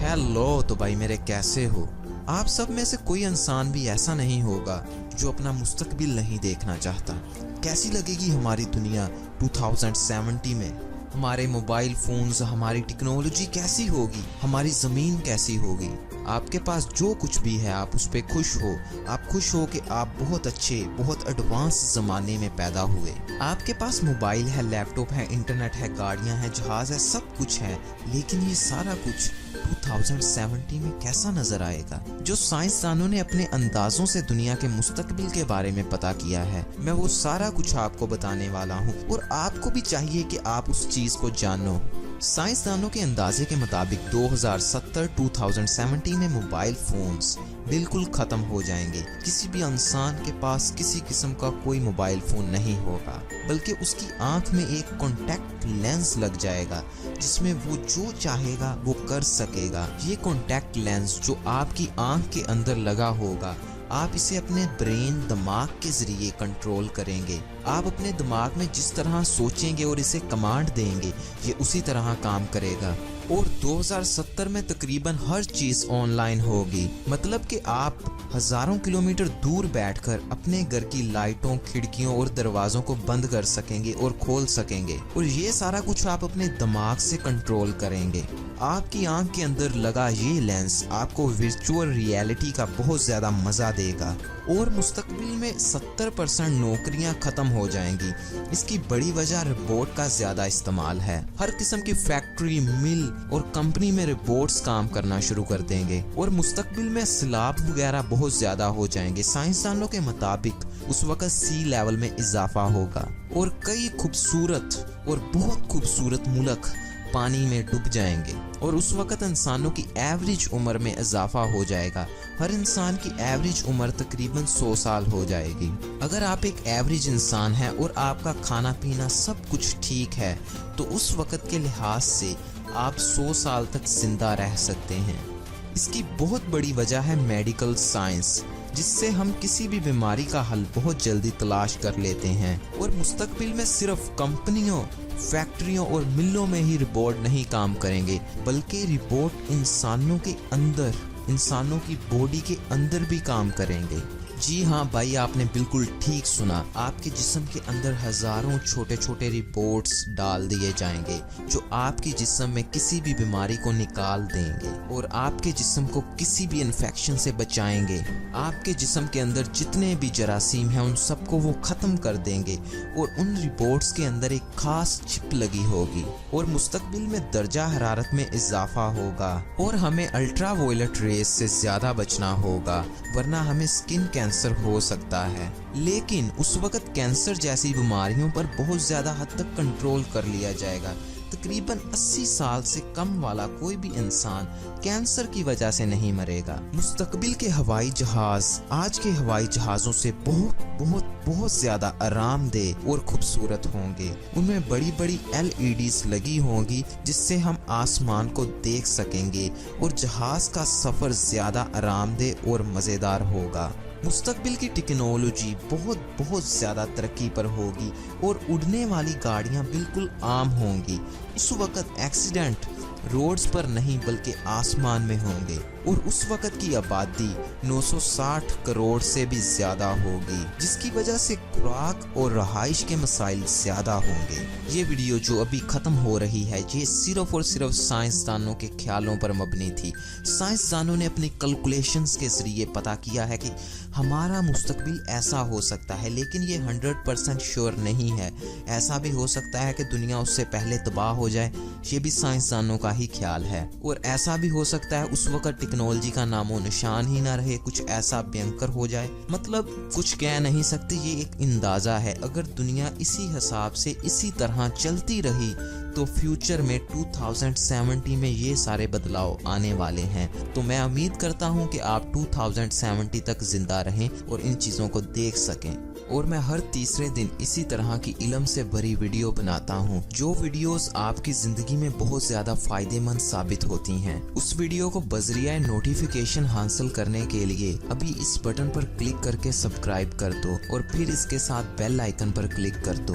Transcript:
Hello तो भाई मेरे कैसे हो आप सब में से कोई इंसान भी ऐसा नहीं होगा जो अपना मुस्तकबिल नहीं देखना चाहता। कैसी लगेगी हमारी दुनिया 2070 में, हमारे मोबाइल फोन्स, हमारी टेक्नोलॉजी कैसी होगी, हमारी ज़मीन कैसी होगी। आपके पास जो कुछ भी है आप उस पर खुश हो। आप खुश हो कि आप बहुत अच्छे, बहुत एडवांस ज़माने में पैदा हुए। आपके पास मोबाइल है, लैपटॉप है, इंटरनेट है, गाड़ियां हैं, जहाज है, सब कुछ है। लेकिन ये सारा कुछ 2070 में कैसा नजर आएगा? जो साइंसदानों ने अपने अंदाजों से दुनिया के मुस्तकबिल के बारे में पता किया है, मैं वो सारा कुछ आपको बताने वाला हूँ और आपको भी चाहिए कि आप उस चीज को जानो। साइंसदानों के अंदाजे के मुताबिक 2070 में मोबाइल फोन्स बिल्कुल खत्म हो जाएंगे। किसी भी इंसान के पास किसी किस्म का कोई मोबाइल फोन नहीं होगा, बल्कि उसकी आंख में एक कॉन्टैक्ट लेंस लग जाएगा जिसमें वो जो चाहेगा वो कर सकेगा। ये कॉन्टैक्ट लेंस जो आपकी आंख के अंदर लगा होगा, आप इसे अपने ब्रेन, दिमाग के जरिए कंट्रोल करेंगे। आप अपने दिमाग में जिस तरह सोचेंगे और इसे कमांड देंगे, ये उसी तरह काम करेगा। और 2070 में तकरीबन हर चीज ऑनलाइन होगी। मतलब कि आप हजारों किलोमीटर दूर बैठकर अपने घर की लाइटों, खिड़कियों और दरवाजों को बंद कर सकेंगे और खोल सकेंगे। और ये सारा कुछ आप अपने दिमाग से कंट्रोल करेंगे। आपकी आंख के अंदर लगा ये लेंस आपको वर्चुअल रियलिटी का बहुत ज्यादा मजा देगा। और मुस्तकबिल में 70% नौकरियां खत्म हो जाएंगी। इसकी बड़ी वजह रोबोट का ज्यादा इस्तेमाल है। हर किस्म की फैक्ट्री, मिल और कंपनी में रोबोट्स काम करना शुरू कर देंगे। और मुस्तकबिल में सैलाब वगैरह बहुत ज्यादा हो जाएंगे। साइंसदानों के मुताबिक उस वक्त सी लेवल में इजाफा होगा और कई खूबसूरत और बहुत खूबसूरत मुल्क पानी में डूब जाएंगे। और उस वक्त इंसानों की एवरेज उम्र में इजाफा हो जाएगा। हर इंसान की एवरेज उम्र तकरीबन 100 साल हो जाएगी। अगर आप एक एवरेज इंसान हैं और आपका खाना पीना सब कुछ ठीक है, तो उस वक्त के लिहाज से आप 100 साल तक जिंदा रह सकते हैं। इसकी बहुत बड़ी वजह है मेडिकल साइंस, जिससे हम किसी भी बीमारी का हल बहुत जल्दी तलाश कर लेते हैं। और मुस्तकबिल में सिर्फ कंपनियों, फैक्ट्रियों और मिलों में ही रोबोट नहीं काम करेंगे, बल्कि रोबोट इंसानों के अंदर, इंसानों की बॉडी के अंदर भी काम करेंगे। जी हाँ भाई, आपने बिल्कुल ठीक सुना। आपके जिस्म के अंदर हजारों छोटे छोटे रोबोट्स डाल दिए जाएंगे जो आपके जिस्म में किसी भी बीमारी को निकाल देंगे और आपके जिस्म को किसी भी इन्फेक्शन से बचाएंगे। आपके जिस्म के अंदर जितने भी जरासीम हैं उन सबको वो खत्म कर देंगे और उन रोबोट्स के अंदर एक खास चिप लगी होगी। और मुस्तकबिल में दर्जा हरारत में इजाफा होगा और हमें अल्ट्रा वायलेट रेस से ज्यादा बचना होगा, वरना हमें स्किन कैंसर हो सकता है। लेकिन उस वक्त कैंसर जैसी बीमारियों पर बहुत ज्यादा हद तक कंट्रोल कर लिया जाएगा। तकरीबन 80 साल से कम वाला कोई भी इंसान कैंसर की वजह से नहीं मरेगा। मुस्तकबिल के हवाई जहाज आज के हवाई जहाजों से बहुत बहुत बहुत ज्यादा आरामदेह और खूबसूरत होंगे। उनमें बड़ी बड़ी LEDs लगी होंगी जिससे हम आसमान को देख सकेंगे और जहाज का सफर ज्यादा आरामदेह और मजेदार होगा। मुस्तकबिल की टेक्नोलॉजी बहुत बहुत ज्यादा तरक्की पर होगी और उड़ने वाली गाड़ियां बिल्कुल आम होंगी। उस वक्त एक्सीडेंट रोड्स पर नहीं बल्कि आसमान में होंगे। और उस वक्त की आबादी 960 करोड़ से भी ज्यादा होगी, जिसकी वजह से खुराक और रहाइश के मसाइल ज्यादा होंगे। ये वीडियो जो अभी खत्म हो रही है, ये सिर्फ और सिर्फ साइंसदानों के ख्यालों पर मबनी थी। साइंसदानों ने अपनी कैलकुलेशंस के जरिए पता किया है कि हमारा मुस्तकबिल ऐसा हो सकता है, लेकिन ये 100% श्योर नहीं है। ऐसा भी हो सकता है कि दुनिया उससे पहले तबाह हो जाए, ये भी साइंसदानों का ही ख्याल है। और ऐसा भी हो सकता है उस वक्त टेक्नोलॉजी का नामो निशान ही ना रहे, कुछ ऐसा भयंकर हो जाए। मतलब कुछ कह नहीं सकते, ये एक अंदाजा है। अगर दुनिया इसी हिसाब से इसी तरह चलती रही तो फ्यूचर में 2070 में ये सारे बदलाव आने वाले हैं। तो मैं उम्मीद करता हूँ कि आप 2070 तक जिंदा रहें और इन चीज़ों को देख सकें। और मैं हर तीसरे दिन इसी तरह की इल्म से भरी वीडियो बनाता हूँ, जो वीडियोस आपकी जिंदगी में बहुत ज्यादा फायदेमंद साबित होती हैं। उस वीडियो को बजरिया नोटिफिकेशन हासिल करने के लिए अभी इस बटन पर क्लिक करके सब्सक्राइब कर दो और फिर इसके साथ बेल आइकन पर क्लिक कर दो।